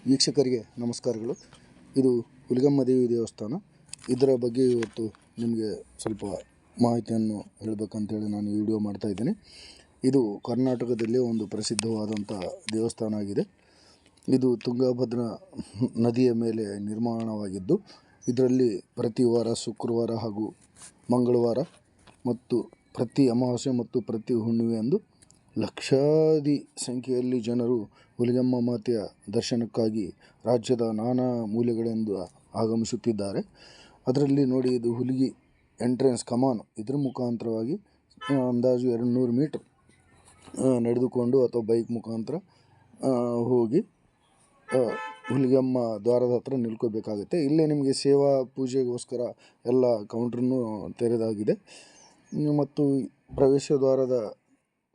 ವೀಕ್ಷಕರಿಗೆ ನಮಸ್ಕಾರಗಳು. ಇದು ಹುಲಿಗೆಮ್ಮ ದೇವಿ ದೇವಸ್ಥಾನ. ಇದರ ಬಗ್ಗೆ ಇವತ್ತು ನಿಮಗೆ ಸ್ವಲ್ಪ ಮಾಹಿತಿಯನ್ನು ಹೇಳಬೇಕಂತೇಳಿ ನಾನು ಈ ವಿಡಿಯೋ ಮಾಡ್ತಾಯಿದ್ದೀನಿ. ಇದು ಕರ್ನಾಟಕದಲ್ಲಿ ಒಂದು ಪ್ರಸಿದ್ಧವಾದಂಥ ದೇವಸ್ಥಾನ ಆಗಿದೆ. ಇದು ತುಂಗಭದ್ರಾ ನದಿಯ ಮೇಲೆ ನಿರ್ಮಾಣವಾಗಿದ್ದು, ಇದರಲ್ಲಿ ಪ್ರತಿ ವಾರ ಶುಕ್ರವಾರ ಹಾಗೂ ಮಂಗಳವಾರ ಮತ್ತು ಪ್ರತಿ ಅಮಾವಾಸ್ಯೆ ಮತ್ತು ಪ್ರತಿ ಹುಣ್ಣಿಮೆಯಂದು ಲಕ್ಷಾದಿ ಸಂಖ್ಯೆಯಲ್ಲಿ ಜನರು ಹುಲಿಗೆಮ್ಮ ಮಾತೆಯ ದರ್ಶನಕ್ಕಾಗಿ ರಾಜ್ಯದ ನಾನಾ ಮೂಲೆಗಳಿಂದ ಆಗಮಿಸುತ್ತಿದ್ದಾರೆ. ಅದರಲ್ಲಿ ನೋಡಿ, ಇದು ಹುಲಿಗಿ ಎಂಟ್ರೆನ್ಸ್ ಕಮಾನು. ಇದರ ಮುಖಾಂತರವಾಗಿ ಅಂದಾಜು 200 ಮೀಟರ್ ನಡೆದುಕೊಂಡು ಅಥವಾ ಬೈಕ್ ಮುಖಾಂತರ ಹೋಗಿ ಹುಲಿಗೆಮ್ಮ ದ್ವಾರದ ಹತ್ರ ನಿಲ್ಕೋಬೇಕಾಗುತ್ತೆ. ಇಲ್ಲೇ ನಿಮಗೆ ಸೇವಾ ಪೂಜೆಗೋಸ್ಕರ ಎಲ್ಲ ಕೌಂಟ್ರನ್ನು ತೆರೆದಾಗಿದೆ. ಮತ್ತು ಪ್ರವೇಶ ದ್ವಾರದ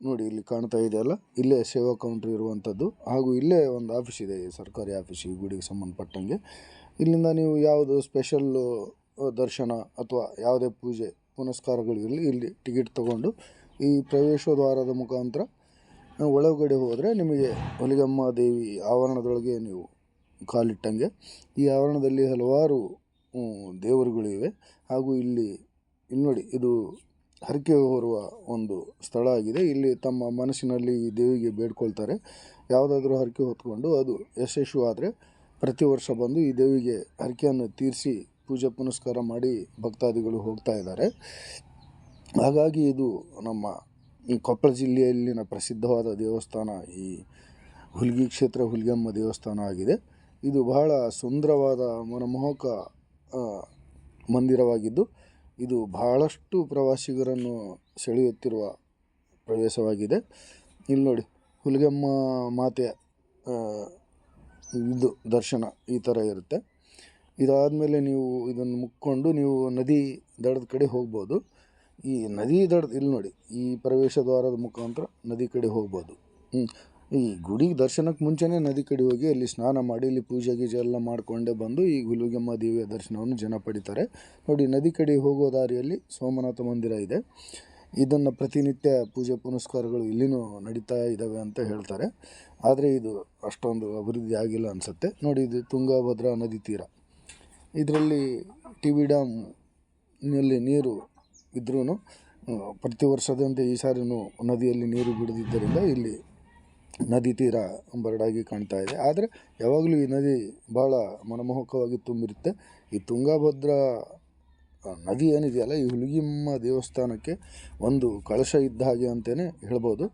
ನೋಡಿ ಇಲ್ಲಿ ಕಾಣ್ತಾ ಇದೆಯಲ್ಲ, ಇಲ್ಲೇ ಸೇವಾ ಕೌಂಟ್ರ್ ಇರುವಂಥದ್ದು. ಹಾಗೂ ಇಲ್ಲೇ ಒಂದು ಆಫೀಸ್ ಇದೆ, ಸರ್ಕಾರಿ ಆಫೀಸ್, ಈ ಗುಡಿಗೆ ಸಂಬಂಧಪಟ್ಟಂಗೆ. ಇಲ್ಲಿಂದ ನೀವು ಯಾವುದು ಸ್ಪೆಷಲ್ ದರ್ಶನ ಅಥವಾ ಯಾವುದೇ ಪೂಜೆ ಪುನಸ್ಕಾರಗಳಿರಲಿ, ಇಲ್ಲಿ ಟಿಕೆಟ್ ತೊಗೊಂಡು ಈ ಪ್ರವೇಶ ದ್ವಾರದ ಮುಖಾಂತರ ಒಳಗಡೆ ಹೋದರೆ ನಿಮಗೆ ಹುಲಿಗೆಮ್ಮ ದೇವಿ ಆವರಣದೊಳಗೆ ನೀವು ಕಾಲಿಟ್ಟಂಗೆ. ಈ ಆವರಣದಲ್ಲಿ ಹಲವಾರು ದೇವರುಗಳಿವೆ. ಹಾಗೂ ಇಲ್ಲಿ ನೋಡಿ, ಇದು ಹರಕೆ ಹೊರುವ ಒಂದು ಸ್ಥಳ ಆಗಿದೆ. ಇಲ್ಲಿ ತಮ್ಮ ಮನಸ್ಸಿನಲ್ಲಿ ಈ ದೇವಿಗೆ ಬೇಡ್ಕೊಳ್ತಾರೆ. ಯಾವುದಾದ್ರೂ ಹರಕೆ ಹೊತ್ಕೊಂಡು ಅದು ಯಶಸ್ವಿಯಾದರೆ ಪ್ರತಿ ವರ್ಷ ಬಂದು ಈ ದೇವಿಗೆ ಹರಕೆಯನ್ನು ತೀರಿಸಿ ಪೂಜೆ ಪುನಸ್ಕಾರ ಮಾಡಿ ಭಕ್ತಾದಿಗಳು ಹೋಗ್ತಾ ಇದ್ದಾರೆ. ಹಾಗಾಗಿ ಇದು ನಮ್ಮ ಕೊಪ್ಪಳ ಜಿಲ್ಲೆಯಲ್ಲಿನ ಪ್ರಸಿದ್ಧವಾದ ದೇವಸ್ಥಾನ ಈ ಹುಲಿಗಿ ಕ್ಷೇತ್ರ ಹುಲಿಗೆಮ್ಮ ದೇವಸ್ಥಾನ ಆಗಿದೆ. ಇದು ಬಹಳ ಸುಂದರವಾದ ಮನಮೋಹಕ ಮಂದಿರವಾಗಿದ್ದು, ಇದು ಬಹಳಷ್ಟು ಪ್ರವಾಸಿಗರನ್ನು ಸೆಳೆಯುತ್ತಿರುವ ಪ್ರವೇಶವಾಗಿದೆ. ಇಲ್ಲಿ ನೋಡಿ, ಹುಲಿಗೆಮ್ಮ ಮಾತೆಯ ಇದು ದರ್ಶನ ಈ ಥರ ಇರುತ್ತೆ. ಇದಾದಮೇಲೆ ನೀವು ಇದನ್ನು ಮುಕ್ಕೊಂಡು ನೀವು ನದಿ ದಡದ ಕಡೆ ಹೋಗ್ಬೋದು. ಈ ನದಿ ದಡದ ಇಲ್ಲಿ ನೋಡಿ, ಈ ಪ್ರವೇಶ ದ್ವಾರದ ಮುಖಾಂತರ ನದಿ ಕಡೆ ಹೋಗ್ಬೋದು. ಈ ಗುಡಿಗೆ ದರ್ಶನಕ್ಕೆ ಮುಂಚೆನೇ ನದಿ ಕಡೆ ಹೋಗಿ ಅಲ್ಲಿ ಸ್ನಾನ ಮಾಡಿ ಇಲ್ಲಿ ಪೂಜೆ ಗೀಜೆ ಎಲ್ಲ ಮಾಡಿಕೊಂಡೇ ಬಂದು ಈ ಹುಲಿಗೆಮ್ಮ ದೇವಿಯ ದರ್ಶನವನ್ನು ಜನ ಪಡಿತಾರೆ. ನೋಡಿ, ನದಿ ಕಡೆ ಹೋಗೋ ದಾರಿಯಲ್ಲಿ ಸೋಮನಾಥ ಮಂದಿರ ಇದೆ. ಇದನ್ನು ಪ್ರತಿನಿತ್ಯ ಪೂಜೆ ಪುನಸ್ಕಾರಗಳು ಇಲ್ಲಿನೂ ನಡೀತಾ ಇದ್ದಾವೆ ಅಂತ ಹೇಳ್ತಾರೆ. ಆದರೆ ಇದು ಅಷ್ಟೊಂದು ಅಭಿವೃದ್ಧಿ ಆಗಿಲ್ಲ ಅನಿಸುತ್ತೆ. ನೋಡಿ, ಇದು ತುಂಗಭದ್ರಾ ನದಿ ತೀರ. ಇದರಲ್ಲಿ ಟಿ.ಬಿ. ಡ್ಯಾಮ್ನಲ್ಲಿ ನೀರು ಇದ್ರೂ ಪ್ರತಿ ವರ್ಷದಂತೆ ಈ ಸಾರಿನೂ ನದಿಯಲ್ಲಿ ನೀರು ಬಿಡದಿದ್ದರಿಂದ ಇಲ್ಲಿ ನದಿ ತೀರ ಬರಡಾಗಿ ಕಾಣ್ತಾ ಇದೆ. ಆದರೆ ಯಾವಾಗಲೂ ಈ ನದಿ ಭಾಳ ಮನಮೋಹಕವಾಗಿ ತುಂಬಿರುತ್ತೆ. ಈ ತುಂಗಭದ್ರಾ ನದಿ ಏನಿದೆಯಲ್ಲ, ಈ ಹುಲಿಗೆಮ್ಮ ದೇವಸ್ಥಾನಕ್ಕೆ ಒಂದು ಕಳಶ ಇದ್ದ ಹಾಗೆ ಅಂತಲೇ ಹೇಳ್ಬೋದು.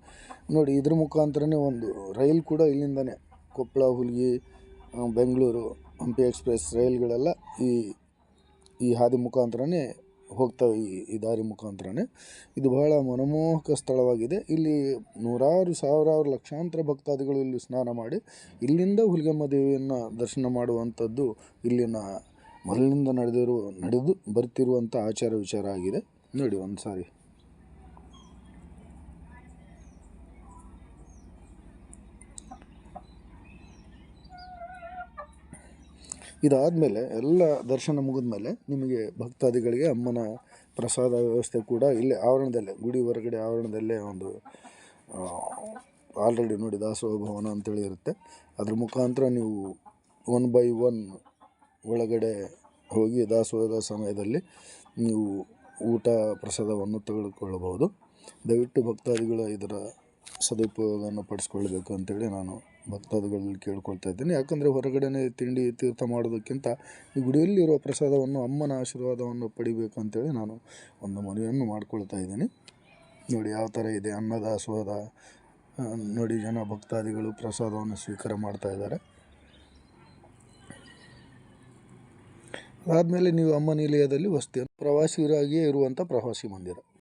ನೋಡಿ, ಇದ್ರ ಮುಖಾಂತರನೇ ಒಂದು ರೈಲ್ ಕೂಡ ಇಲ್ಲಿಂದನೇ ಕೊಪ್ಪಳ, ಹುಲಿಗಿ, ಬೆಂಗಳೂರು, ಹಂಪಿ ಎಕ್ಸ್ಪ್ರೆಸ್ ರೈಲ್ಗಳೆಲ್ಲ ಈ ಹಾದಿ ಮುಖಾಂತರನೇ ಹೋಗ್ತವೆ. ಈ ದಾರಿ ಮುಖಾಂತರನೇ. ಇದು ಬಹಳ ಮನಮೋಹಕ ಸ್ಥಳವಾಗಿದೆ. ಇಲ್ಲಿ ನೂರಾರು ಸಾವಿರಾರು ಲಕ್ಷಾಂತರ ಭಕ್ತಾದಿಗಳು ಇಲ್ಲಿ ಸ್ನಾನ ಮಾಡಿ ಇಲ್ಲಿಂದ ಹುಲಿಗೆಮ್ಮ ದೇವಿಯನ್ನು ದರ್ಶನ ಮಾಡುವಂಥದ್ದು ಇಲ್ಲಿನ ಮೊದಲಿನಿಂದ ನಡೆದು ಬರ್ತಿರುವಂಥ ಆಚಾರ ವಿಚಾರ ಆಗಿದೆ. ನೋಡಿ ಒಂದು ಸಾರಿ. ಇದಾದಮೇಲೆ ಎಲ್ಲ ದರ್ಶನ ಮುಗಿದ ಮೇಲೆ ನಿಮಗೆ ಭಕ್ತಾದಿಗಳಿಗೆ ಅಮ್ಮನ ಪ್ರಸಾದ ವ್ಯವಸ್ಥೆ ಕೂಡ ಇಲ್ಲೇ ಆವರಣದಲ್ಲೇ, ಗುಡಿ ಹೊರಗಡೆ ಆವರಣದಲ್ಲೇ ಒಂದು ಆಲ್ರೆಡಿ ನೋಡಿ ದಾಸೋಹ ಭವನ ಅಂತೇಳಿ ಇರುತ್ತೆ. ಅದ್ರ ಮುಖಾಂತರ ನೀವು 1 by 1 ಒಳಗಡೆ ಹೋಗಿ ದಾಸೋಹದ ಸಮಯದಲ್ಲಿ ನೀವು ಊಟ ಪ್ರಸಾದವನ್ನು ತೆಗೆದುಕೊಳ್ಳಬಹುದು. ದಯವಿಟ್ಟು ಭಕ್ತಾದಿಗಳು ಇದರ ಸದುಪಯೋಗವನ್ನು ಪಡಿಸ್ಕೊಳ್ಬೇಕು ಅಂತೇಳಿ ನಾನು ಭಕ್ತಾದಿಗಳಲ್ಲಿ ಕೇಳ್ಕೊಳ್ತಾ ಇದ್ದೀನಿ. ಯಾಕಂದರೆ ಹೊರಗಡೆನೇ ತಿಂಡಿ ತೀರ್ಥ ಮಾಡೋದಕ್ಕಿಂತ ಈ ಗುಡಿಯಲ್ಲಿರುವ ಪ್ರಸಾದವನ್ನು, ಅಮ್ಮನ ಆಶೀರ್ವಾದವನ್ನು ಪಡಿಬೇಕಂತೇಳಿ ನಾನು ಒಂದು ಮನವಿಯನ್ನು ಮಾಡ್ಕೊಳ್ತಾ ಇದ್ದೀನಿ. ನೋಡಿ ಯಾವ ಥರ ಇದೆ ಅನ್ನದಾಸೋಹದ. ನೋಡಿ, ಜನ ಭಕ್ತಾದಿಗಳು ಪ್ರಸಾದವನ್ನು ಸ್ವೀಕಾರ ಮಾಡ್ತಾ ಇದ್ದಾರೆ. ಅದಾದಮೇಲೆ ನೀವು ಅಮ್ಮ ನಿಲಯದಲ್ಲಿ ವಸತಿಯನ್ನು ಪ್ರವಾಸಿಗರಾಗಿಯೇ ಇರುವಂಥ ಪ್ರವಾಸಿ ಮಂದಿರ.